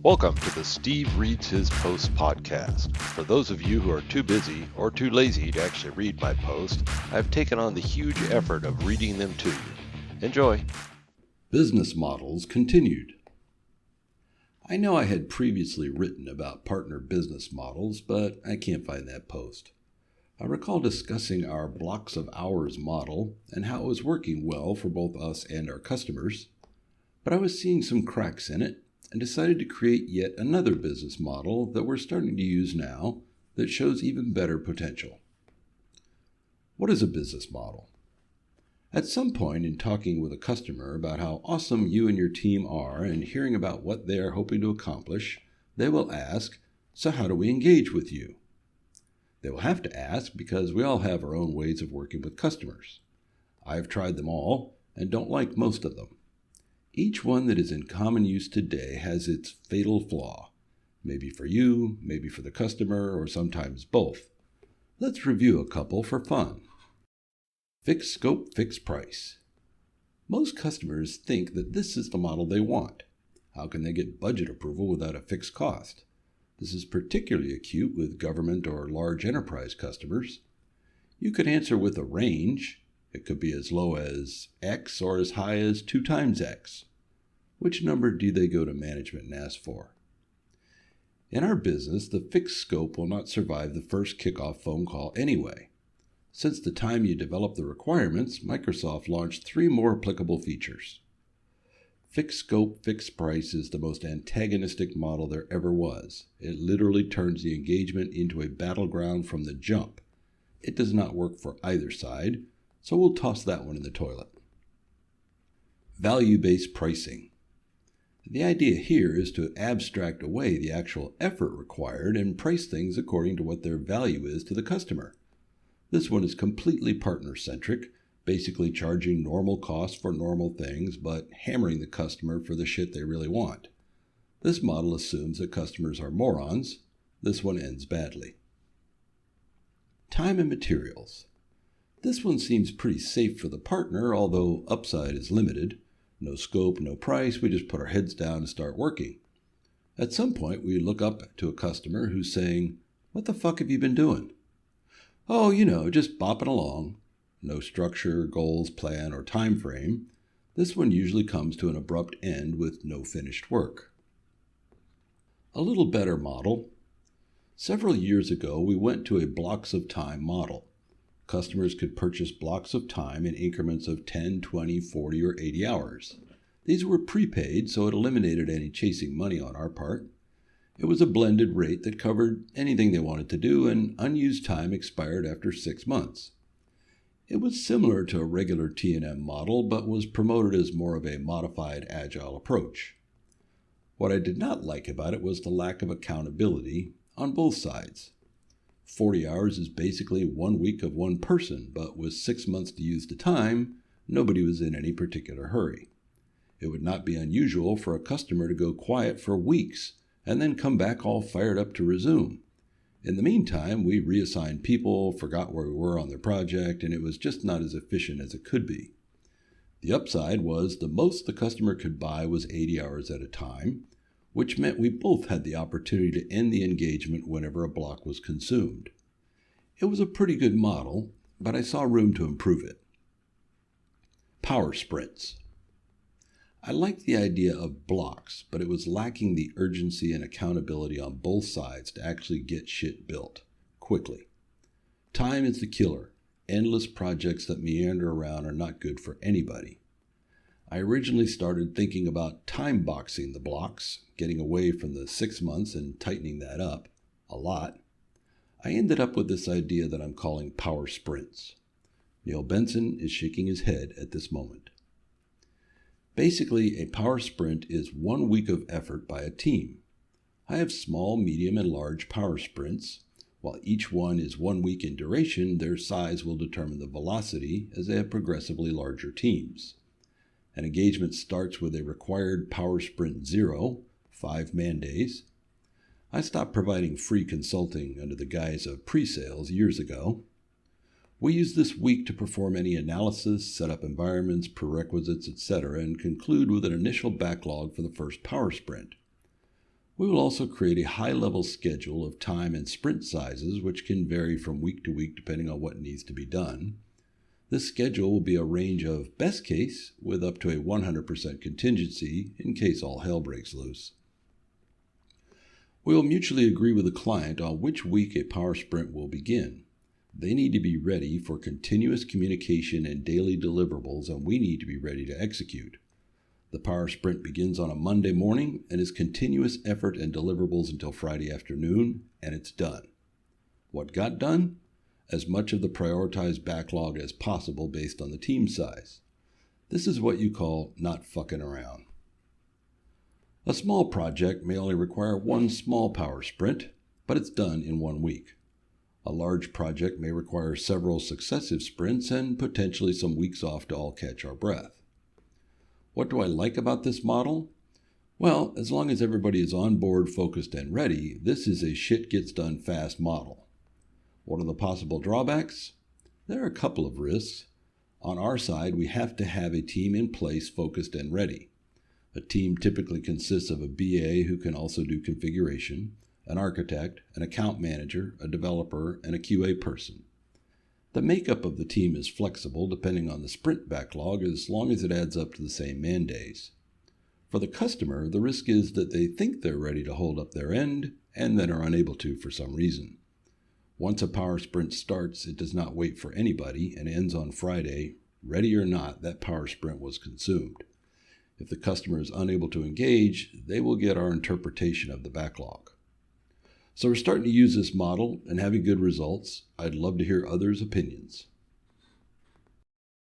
Welcome to the Steve Reads His Post podcast. For those of you who are too busy or too lazy to actually read my post, I've taken on the huge effort of reading them to you. Enjoy. Business models continued. I know I had previously written about partner business models, but I can't find that post. I recall discussing our blocks of hours model and how it was working well for both us and our customers, but I was seeing some cracks in it and decided to create yet another business model that we're starting to use now that shows even better potential. What is a business model? At some point in talking with a customer about how awesome you and your team are and hearing about what they are hoping to accomplish, they will ask, "So how do we engage with you?" They will have to ask because we all have our own ways of working with customers. I've tried them all and don't like most of them. Each one that is in common use today has its fatal flaw. Maybe for you, maybe for the customer, or sometimes both. Let's review a couple for fun. Fixed scope, fixed price. Most customers think that this is the model they want. How can they get budget approval without a fixed cost? This is particularly acute with government or large enterprise customers. You could answer with a range. It could be as low as X or as high as 2 times X. Which number do they go to management and ask for? In our business, the fixed scope will not survive the first kickoff phone call anyway. Since the time you develop the requirements, Microsoft launched 3 more applicable features. Fixed scope, fixed price is the most antagonistic model there ever was. It literally turns the engagement into a battleground from the jump. It does not work for either side, so we'll toss that one in the toilet. Value-based pricing. The idea here is to abstract away the actual effort required and price things according to what their value is to the customer. This one is completely partner-centric, basically charging normal costs for normal things, but hammering the customer for the shit they really want. This model assumes that customers are morons. This one ends badly. Time and materials. This one seems pretty safe for the partner, although upside is limited. No scope, no price, we just put our heads down and start working. At some point, we look up to a customer who's saying, "What the fuck have you been doing?" "Oh, just bopping along." No structure, goals, plan, or time frame. This one usually comes to an abrupt end with no finished work. A little better model. Several years ago, we went to a blocks of time model. Customers could purchase blocks of time in increments of 10, 20, 40, or 80 hours. These were prepaid, so it eliminated any chasing money on our part. It was a blended rate that covered anything they wanted to do, and unused time expired after 6 months. It was similar to a regular T&M model, but was promoted as more of a modified agile approach. What I did not like about it was the lack of accountability on both sides. 40 hours is basically 1 week of one person, but with 6 months to use the time, nobody was in any particular hurry. It would not be unusual for a customer to go quiet for weeks and then come back all fired up to resume. In the meantime, we reassigned people, forgot where we were on their project, and it was just not as efficient as it could be. The upside was the most the customer could buy was 80 hours at a time, which meant we both had the opportunity to end the engagement whenever a block was consumed. It was a pretty good model, but I saw room to improve it. Power sprints. I liked the idea of blocks, but it was lacking the urgency and accountability on both sides to actually get shit built quickly. Time is the killer. Endless projects that meander around are not good for anybody. I originally started thinking about time boxing the blocks, getting away from the 6 months and tightening that up a lot. I ended up with this idea that I'm calling power sprints. Neil Benson is shaking his head at this moment. Basically, a power sprint is 1 week of effort by a team. I have small, medium, and large power sprints. While each one is 1 week in duration, their size will determine the velocity as they have progressively larger teams. An engagement starts with a required power sprint 0, 5 man days. I stopped providing free consulting under the guise of pre-sales years ago. We use this week to perform any analysis, set up environments, prerequisites, etc., and conclude with an initial backlog for the first power sprint. We will also create a high-level schedule of time and sprint sizes, which can vary from week to week depending on what needs to be done. This schedule will be a range of best case with up to a 100% contingency in case all hell breaks loose. We will mutually agree with the client on which week a power sprint will begin. They need to be ready for continuous communication and daily deliverables, and we need to be ready to execute. The power sprint begins on a Monday morning and is continuous effort and deliverables until Friday afternoon, and it's done. What got done? As much of the prioritized backlog as possible based on the team size. This is what you call not fucking around. A small project may only require one small power sprint, but it's done in 1 week. A large project may require several successive sprints and potentially some weeks off to all catch our breath. What do I like about this model? Well, as long as everybody is on board, focused, and ready, this is a shit gets done fast model. What are the possible drawbacks? There are a couple of risks. On our side, we have to have a team in place, focused, and ready. A team typically consists of a BA who can also do configuration, an architect, an account manager, a developer, and a QA person. The makeup of the team is flexible depending on the sprint backlog as long as it adds up to the same man days. For the customer, the risk is that they think they're ready to hold up their end and then are unable to for some reason. Once a power sprint starts, it does not wait for anybody and ends on Friday. Ready or not, that power sprint was consumed. If the customer is unable to engage, they will get our interpretation of the backlog. So we're starting to use this model and having good results. I'd love to hear others' opinions.